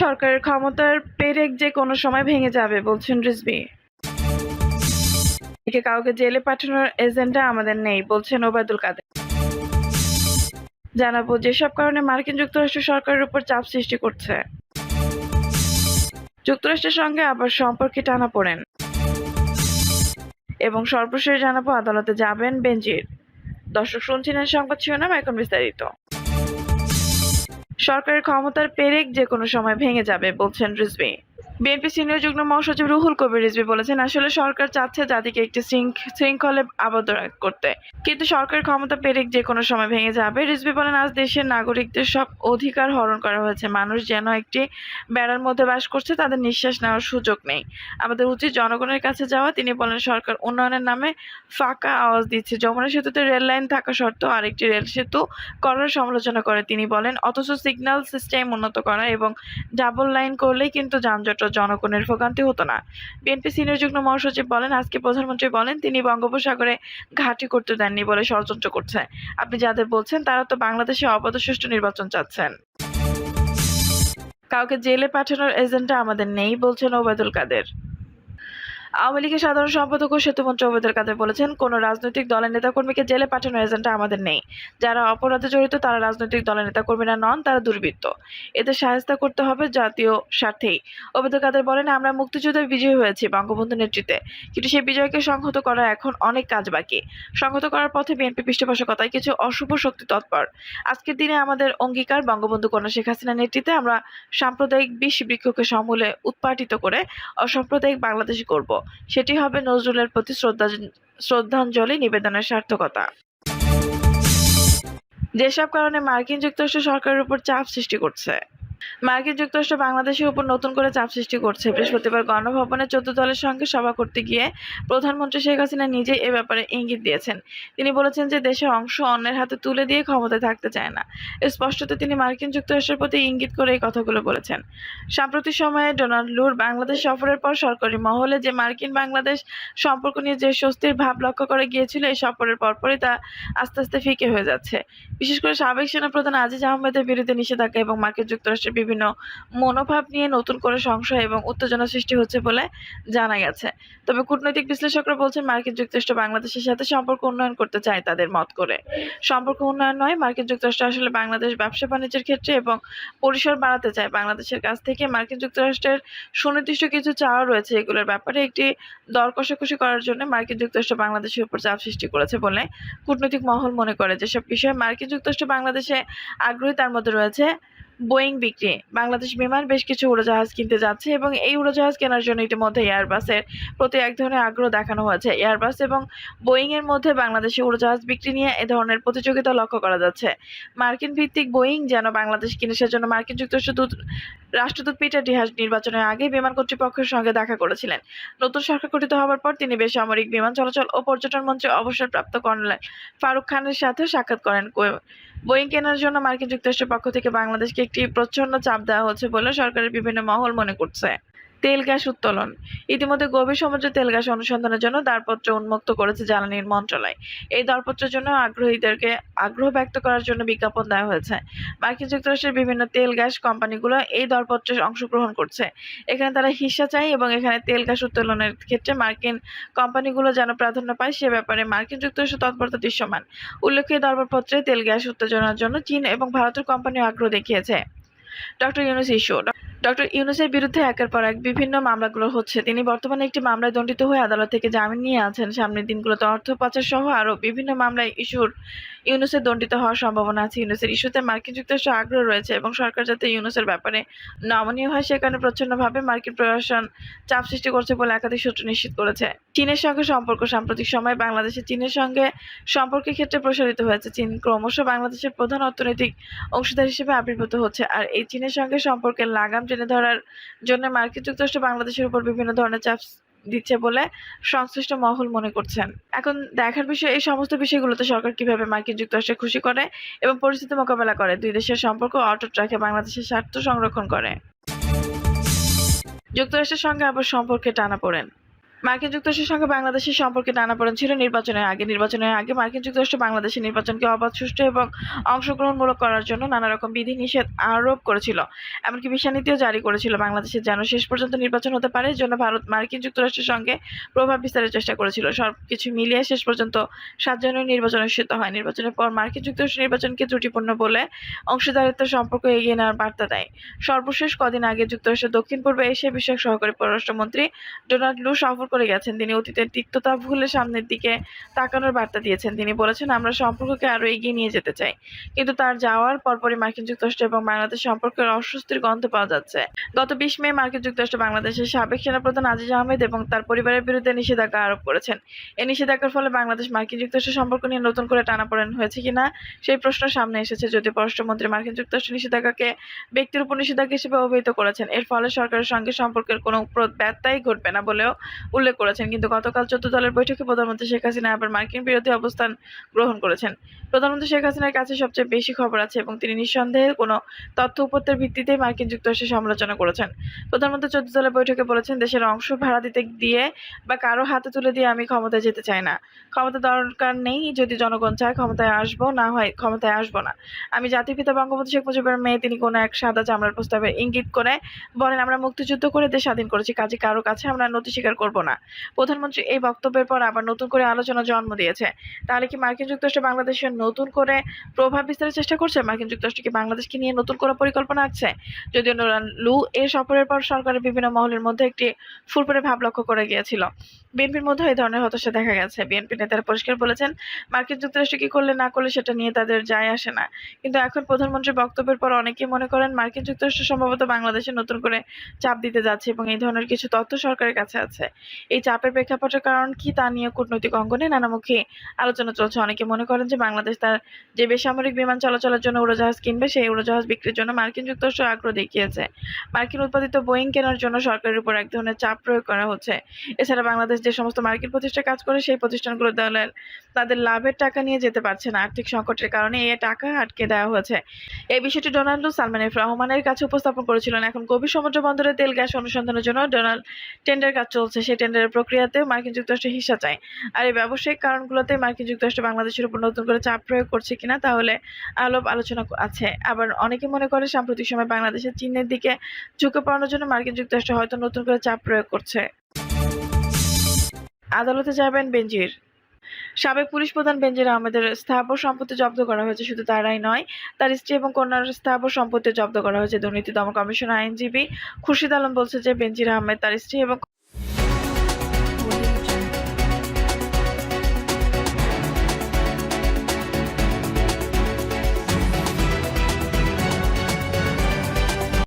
সরকারের ক্ষমতার পেরেক যে কোনো সময় ভেঙে যাবে বলছেন রিজভী। একে কাউকে জেলে পাঠানোর এজেন্ডা আমাদের নেই বলছেন ওবায়দুল কাদের। জানাবো যেসব কারণে মার্কিন যুক্তরাষ্ট্র সরকারের উপর চাপ সৃষ্টি করছে। যুক্তরাষ্ট্রের সঙ্গে আবার সম্পর্কে টানাপোড়েন এবং সর্বশেষ জানাবো আদালতে যাবেন বেনজির। দর্শক শুনছিলেন সংবাদ শিরোনাম, এখন বিস্তারিত। সরকারের ক্ষমতার পেরেক যে কোনো সময় ভেঙে যাবে বলছেন রিজভী। বিএনপি সিনিয়র যুগ্ম মহাসচিব রুহুল কবির রিজভী বলেছেন, আসলে সরকার চাচ্ছে জাতিকে একটি শৃঙ্খলে আবদ্ধ করতে, কিন্তু সরকারের ক্ষমতা পেরেক যে কোনো সময় ভেঙে যাবে। রিজভী বলেন, আজ দেশের নাগরিকদের সব অধিকার হরণ করা হয়েছে। মানুষ যেন একটি বেড়ার মধ্যে বাস করছে, তাদের নিঃশ্বাস নেওয়ার সুযোগ নেই। আমাদের উচিত জনগণের কাছে যাওয়া। তিনি বলেন, সরকার উন্নয়নের নামে ফাঁকা আওয়াজ দিচ্ছে। যমুনা সেতুতে রেল লাইন থাকা সত্ত্বেও আরেকটি রেল সেতু করার সমালোচনা করে তিনি বলেন, অথচ সিগন্যাল সিস্টেম উন্নত করা এবং ডাবল লাইন করলেই কিন্তু যানজট জনগণের ভোগান্তি হতো না। বিএনপি সিনিয়র যুগ্ম মহাসচিব বলেন, আজকে প্রধানমন্ত্রী বলেন তিনি বঙ্গোপসাগরে ঘাঁটি করতে দেননি বলে ষড়যন্ত্র করছে। আপনি যাদের বলছেন তারা তো বাংলাদেশে অবাধ সুষ্ঠু নির্বাচন চাচ্ছেন। কাউকে জেলে পাঠানোর এজেন্ডা আমাদের নেই বলছেন ওবায়দুল কাদের। আওয়ামী লীগের সাধারণ সম্পাদক ও সেতুমন্ত্রী ওবায়দুল কাদের বলেছেন, কোনো রাজনৈতিক দলের নেতাকর্মীকে জেলে পাঠানোর এজেন্ডা আমাদের নেই। যারা অপরাধে জড়িত তারা রাজনৈতিক দলের নেতাকর্মীরা নন, তারা দুর্বৃত্ত। এদের শায়েস্তা করতে হবে জাতীয় স্বার্থেই। ওবায়দুল কাদের বলেন, আমরা মুক্তিযুদ্ধে বিজয়ী হয়েছি বঙ্গবন্ধুর নেতৃত্বে, কিন্তু সেই বিজয়কে সংহত করা এখন অনেক কাজ বাকি। সংহত করার পথে বিএনপি পৃষ্ঠপোষকতায় কিছু অশুভ শক্তি তৎপর। আজকের দিনে আমাদের অঙ্গীকার, বঙ্গবন্ধু কন্যা শেখ হাসিনার নেতৃত্বে আমরা সাম্প্রদায়িক বিষ বৃক্ষকে সমূলে উৎপাটিত করে অসাম্প্রদায়িক বাংলাদেশ করব। সেটি হবে নজরুলের প্রতি শ্রদ্ধাঞ্জলি নিবেদনের সার্থকতা। যেসব কারণে মার্কিন যুক্তরাষ্ট্র সরকারের উপর চাপ সৃষ্টি করছে। মার্কিন যুক্তরাষ্ট্র বাংলাদেশের উপর নতুন করে চাপ সৃষ্টি করছে। বৃহস্পতিবার গণভবনে 14 দলের সঙ্গে সভা করতে গিয়ে প্রধানমন্ত্রী শেখ হাসিনা নিজেই এ ব্যাপারে ইঙ্গিত দিয়েছেন। তিনি বলেছেন যে দেশের অংশ অন্যের হাতে তুলে দিয়ে ক্ষমতায় থাকতে চায় না। স্পষ্টত তিনি মার্কিন যুক্তরাষ্ট্রের প্রতি ইঙ্গিত করে এই কথাগুলো বলেছেন। সাম্প্রতিক সময়ে ডোনাল্ড লুর বাংলাদেশ সফরের পর সরকারি মহলে যে মার্কিন বাংলাদেশ সম্পর্ক নিয়ে যে স্বস্তির ভাব লক্ষ্য করা গিয়েছিল, এই সফরের পরপরই তা আস্তে আস্তে ফিকে হয়ে যাচ্ছে। বিশেষ করে সাবেক সেনাপ্রধান আজিজ আহমেদের বিরুদ্ধে নিষেধাজ্ঞা এবং মার্কিন যুক্তরাষ্ট্রের বিভিন্ন মনোভাব নিয়ে নতুন করে সংশয় এবং উত্তেজনা সৃষ্টি হচ্ছে বলে জানা গেছে। তবে কূটনৈতিক বিশ্লেষকরা বলছেন, মার্কিন যুক্তরাষ্ট্র বাংলাদেশের সাথে সম্পর্ক উন্নয়ন করতে চায় তাদের মত করে। সম্পর্ক উন্নয়ন নয়, মার্কিন যুক্তরাষ্ট্র আসলে বাংলাদেশ ব্যবসা বাণিজ্যের ক্ষেত্রে এবং পরিসর বাড়াতে চায়। বাংলাদেশের কাছ থেকে মার্কিন যুক্তরাষ্ট্রের সুনির্দিষ্ট কিছু চাওয়া রয়েছে। এগুলোর ব্যাপারে একটি দর কষাকষি করার জন্য মার্কিন যুক্তরাষ্ট্র বাংলাদেশের উপর চাপ সৃষ্টি করেছে বলে কূটনৈতিক মহল মনে করে। যেসব বিষয়ে মার্কিন যুক্তরাষ্ট্র বাংলাদেশে আগ্রহী তার মধ্যে রয়েছে বোয়িং বিক্রি। বাংলাদেশ বিমান বেশ কিছু উড়োজাহাজ কিনতে যাচ্ছে এবং এই উড়োজাহাজ কেনার জন্য ইতিমধ্যে এয়ারবাসের প্রতি এক ধরনের আগ্রহ দেখানো হয়েছে। এয়ারবাস এবং বোয়িং এর মধ্যে বাংলাদেশে উড়োজাহাজ বিক্রি নিয়ে এ ধরনের প্রতিযোগিতা লক্ষ্য করা যাচ্ছে। মার্কিন ভিত্তিক বোয়িং যেন বাংলাদেশ কিনে, সেজন্য মার্কিন যুক্তরাষ্ট্র রাষ্ট্রদূত পিটার ডিহাস নির্বাচনের আগে বিমান কর্তৃপক্ষের সঙ্গে দেখা করেছিলেন। নতুন সরকার গঠিত হওয়ার পর তিনি বেসামরিক বিমান চলাচল ও পর্যটন মন্ত্রী অবসরপ্রাপ্ত কর্নেল ফারুক খানের সাথে সাক্ষাৎ করেন। বোয়িং কেনার জন্য মার্কিন যুক্তরাষ্ট্রের পক্ষ থেকে বাংলাদেশকে একটি প্রচ্ছন্ন চাপ দেওয়া হচ্ছে বলে সরকারের বিভিন্ন মহল মনে করছে। তেল গ্যাস উত্তোলন। ইতিমধ্যে গভীর সমুদ্রে তেল গ্যাস অনুসন্ধানের জন্য দরপত্র উন্মুক্ত করেছে জ্বালানি মন্ত্রণালয়। এই দরপত্রের জন্য আগ্রহীদেরকে আগ্রহ ব্যক্ত করার জন্য বিজ্ঞাপন দেওয়া হয়েছে। মার্কিন যুক্তরাষ্ট্রের বিভিন্ন তেল গ্যাস কোম্পানিগুলো এই দরপত্রে অংশগ্রহণ করছে। এখানে তারা হিস্সা চায় এবং এখানে তেল গ্যাস উত্তোলনের ক্ষেত্রে মার্কিন কোম্পানিগুলো যেন প্রাধান্য পায় সে ব্যাপারে মার্কিন যুক্তরাষ্ট্র তৎপরতা দৃশ্যমান। উল্লেখ্য, এই দরপত্রে তেল গ্যাস উত্তেজনার জন্য চীন এবং ভারতের কোম্পানিও আগ্রহ দেখিয়েছে। Doctor Yunus issue. ডক্টর ইউনূসের বিরুদ্ধে একের পর এক বিভিন্ন মামলাগুলো হচ্ছে। তিনি বর্তমানে একটি মামলায় দণ্ডিত হয়ে আদালত থেকে জামিন নিয়ে আছেন। সামনের দিনগুলোতে অর্থ পাচার সহ আরও বিভিন্ন মামলায় ইউনূসের দণ্ডিত হওয়ার সম্ভাবনা আছে। ইউনূসের ইস্যুতে মার্কিন যুক্তরাষ্ট্র আগ্রহ রয়েছে এবং সরকার যাতে ইউনূসের ব্যাপারে নমনীয় হয় সে কারণে প্রচ্ছন্নভাবে মার্কিন প্রশাসন চাপ সৃষ্টি করছে বলে একাধিক সূত্র নিশ্চিত করেছে। চীনের সঙ্গে সম্পর্ক। সাম্প্রতিক সময়ে বাংলাদেশের চীনের সঙ্গে সম্পর্কের ক্ষেত্রে প্রসারিত হয়েছে। চীন ক্রমশ বাংলাদেশের প্রধান অর্থনৈতিক অংশীদার হিসেবে আবির্ভূত হচ্ছে। আর এই চীনের সঙ্গে সম্পর্কের লাগাম টেনে ধরার জন্য মার্কিন যুক্তরাষ্ট্র বাংলাদেশের উপর বিভিন্ন ধরনের চাপ দিচ্ছে বলে সংশ্লিষ্ট মহল মনে করছেন। এখন দেখার বিষয় এই সমস্ত বিষয়গুলোতে সরকার কিভাবে মার্কিন যুক্তরাষ্ট্রে খুশি করে এবং পরিস্থিতি মোকাবেলা করে, দুই দেশের সম্পর্ক অটুট রাখে, বাংলাদেশের স্বার্থ সংরক্ষণ করে। যুক্তরাষ্ট্রের সঙ্গে আবার সম্পর্কে টানাপোড়েন। মার্কিন যুক্তরাষ্ট্রের সঙ্গে বাংলাদেশের সম্পর্কে টানাপোড়েন ছিল নির্বাচনের আগে। নির্বাচনের আগে মার্কিন যুক্তরাষ্ট্র বাংলাদেশের নির্বাচনকে অবাধ, সুষ্ঠু এবং অংশগ্রহণমূলক করার জন্য নানা রকম বিধিনিষেধ আরোপ করেছিল। এমনকি ভিসানীতিও জারি করেছিল। বাংলাদেশের যেন শেষ পর্যন্ত নির্বাচন হতে পারে, এজন্য ভারত মার্কিন যুক্তরাষ্ট্রের সঙ্গে প্রভাব বিস্তারের চেষ্টা করেছিল। সবকিছু মিলিয়ে শেষ পর্যন্ত ৭ জানুয়ারি নির্বাচন অনুষ্ঠিত হয়। নির্বাচনের পর মার্কিন যুক্তরাষ্ট্র নির্বাচনকে ত্রুটিপূর্ণ বলে অংশীদারিত্বের সম্পর্ক এগিয়ে নেওয়ার বার্তা দেয়। সর্বশেষ কদিন আগে যুক্তরাষ্ট্রের দক্ষিণ-পূর্ব এশিয়া বিষয়ক সহকারী পররাষ্ট্রমন্ত্রী ডোনাল্ড লু সফর করে গেছেন। তিনি অতীতের তিক্ততা ভুলে সামনের দিকে তাকানোর বার্তা দিয়েছেন। তিনি বলেছেন, আমরা সম্পর্ককে আরও এগিয়ে নিয়ে যেতে চাই। কিন্তু তার যাওয়ার পরপরই মার্কিন যুক্তরাষ্ট্র এবং বাংলাদেশ সম্পর্কের অস্বস্তির গন্ধ পাওয়া যাচ্ছে। গত ২০ মে মার্কিন যুক্তরাষ্ট্র বাংলাদেশের সাবেক সেনাপ্রধান আজিজ আহমেদ এবং তার পরিবারের বিরুদ্ধে নিষেধাজ্ঞা আরোপ করেছেন। এই নিষেধাজ্ঞার ফলে বাংলাদেশ মার্কিন যুক্তরাষ্ট্র সম্পর্ক নিয়ে নতুন করে টানাপোড়েন হয়েছে কিনা সেই প্রশ্ন সামনে এসেছে। যদিও পররাষ্ট্রমন্ত্রী মার্কিন যুক্তরাষ্ট্র নিষেধাজ্ঞাকে ব্যক্তির উপর নিষেধাজ্ঞা হিসেবে অভিহিত করেছেন। এর ফলে সরকারের সঙ্গে সম্পর্কের কোনো ব্যত্যয় ঘটবে না বলেও উল্লেখ করেছেন। কিন্তু গতকাল ১৪ দলের বৈঠকে প্রধানমন্ত্রী শেখ হাসিনা আবার মার্কিন বিরোধী অবস্থান গ্রহণ করেছেন। প্রধানমন্ত্রী শেখ হাসিনার কাছে সবচেয়ে বেশি খবর আছে এবং তিনি নিঃসন্দেহে কোনো তথ্য উপাত্তের ভিত্তিতেই মার্কিন যুক্তরাষ্ট্রের সমালোচনা করেছেন। প্রধানমন্ত্রী ১৪ দলের বৈঠকে বলেছেন, দেশের অংশ ভাড়া দিতে দিয়ে বা কারো হাতে তুলে দিয়ে আমি ক্ষমতায় যেতে চাই না। ক্ষমতা দরকার নেই। যদি জনগণ চায় ক্ষমতায় আসবো, না হয় ক্ষমতায় আসবো না। আমি জাতির পিতা বঙ্গবন্ধু শেখ মুজিবের মেয়ে। তিনি কোনো এক সাদা চামড়ার প্রস্তাবের ইঙ্গিত করে বলেন, আমরা মুক্তিযুদ্ধ করে দেশ স্বাধীন করেছি, কাজে কারো কাছে আমরা নতি স্বীকার করব না। প্রধানমন্ত্রী এই বক্তব্যের পর আবার নতুন করে আলোচনা জন্ম দিয়েছে। তাহলে কি মার্কিন যুক্তরাষ্ট্র বাংলাদেশের নতুন করে প্রভাব বিস্তারের চেষ্টা করছে? মার্কিন যুক্তরাষ্ট্র কি বাংলাদেশকে নিয়ে নতুন কোনো পরিকল্পনা আঁকছে? যদিও ডোনাল্ড লু এর সফরের পর সরকারের বিভিন্ন মহলের মধ্যে একটি ফুরফুরে ভাব লক্ষ্য করে গিয়েছিল। বিএনপির মধ্যে এই ধরনের হতাশা দেখা গেছে। বিএনপি নেতারা পরিষ্কার বলেছেন, মার্কিন যুক্তরাষ্ট্র কি করলে না করলে সেটা নিয়ে তাদের যায় আসে না। কিন্তু এখন প্রধানমন্ত্রীর বক্তব্যের পর অনেকেই মনে করেন মার্কিন যুক্তরাষ্ট্র সম্ভবত বাংলাদেশে নতুন করে চাপ দিতে যাচ্ছে এবং এই ধরনের কিছু তথ্য সরকারের কাছে আছে। এই চাপের প্রেক্ষাপটের কারণ কি তা নিয়ে কূটনৈতিক অঙ্গনে নানামুখী আলোচনা চলছে। অনেকে মনে করেন যে বাংলাদেশ তার যে বেসামরিক বিমান চলাচলের জন্য উড়োজাহাজ কিনবে, সেই উড়োজাহাজ বিক্রির জন্য মার্কিন যুক্তরাষ্ট্র আগ্রহ দেখিয়েছে। মার্কিন উৎপাদিত বোয়িং কেনার জন্য সরকারের উপর এক ধরনের চাপ প্রয়োগ করা হচ্ছে। এছাড়া বাংলাদেশ যে সমস্ত মার্কিন প্রতিষ্ঠানে কাজ করে সেই প্রতিষ্ঠানগুলো তাদের লাভের টাকা নিয়ে যেতে পারছে না। আর্থিক সংকটের কারণে এই টাকা আটকে দেওয়া হয়েছে। এই বিষয়টি ডোনাল্ড সালমান এফ রহমানের কাছে উপস্থাপন করেছিলেন। এখন গভীর সমুদ্র বন্দরে তেল গ্যাস অনুসন্ধানের জন্য টেন্ডার কাজ চলছে। সেই টেন্ডারের প্রক্রিয়াতেও মার্কিন যুক্তরাষ্ট্র হিস্সা চায়। আর এই ব্যবসায়িক কারণগুলোতে মার্কিন যুক্তরাষ্ট্র বাংলাদেশের উপর নতুন করে চাপ প্রয়োগ করছে কিনা তাহলে আলোচনা আছে। আবার অনেকে মনে করে সাম্প্রতিক সময় বাংলাদেশের চীনের দিকে ঝুঁকে পড়ানোর জন্য মার্কিন যুক্তরাষ্ট্র হয়তো নতুন করে চাপ প্রয়োগ করছে। আদালতে যাবেন বেনজির। সাবেক পুলিশ প্রধান বেনজির আহমেদের স্থাবর সম্পত্তি জব্দ করা হয়েছে। শুধু তারাই নয়, তার স্ত্রী এবং কন্যার স্থাবর সম্পত্তি জব্দ করা হয়েছে। দুর্নীতি দমন কমিশনের আইনজীবী খুরশিদ আলম বলছে যে বেনজির আহমেদ, তার স্ত্রী এবং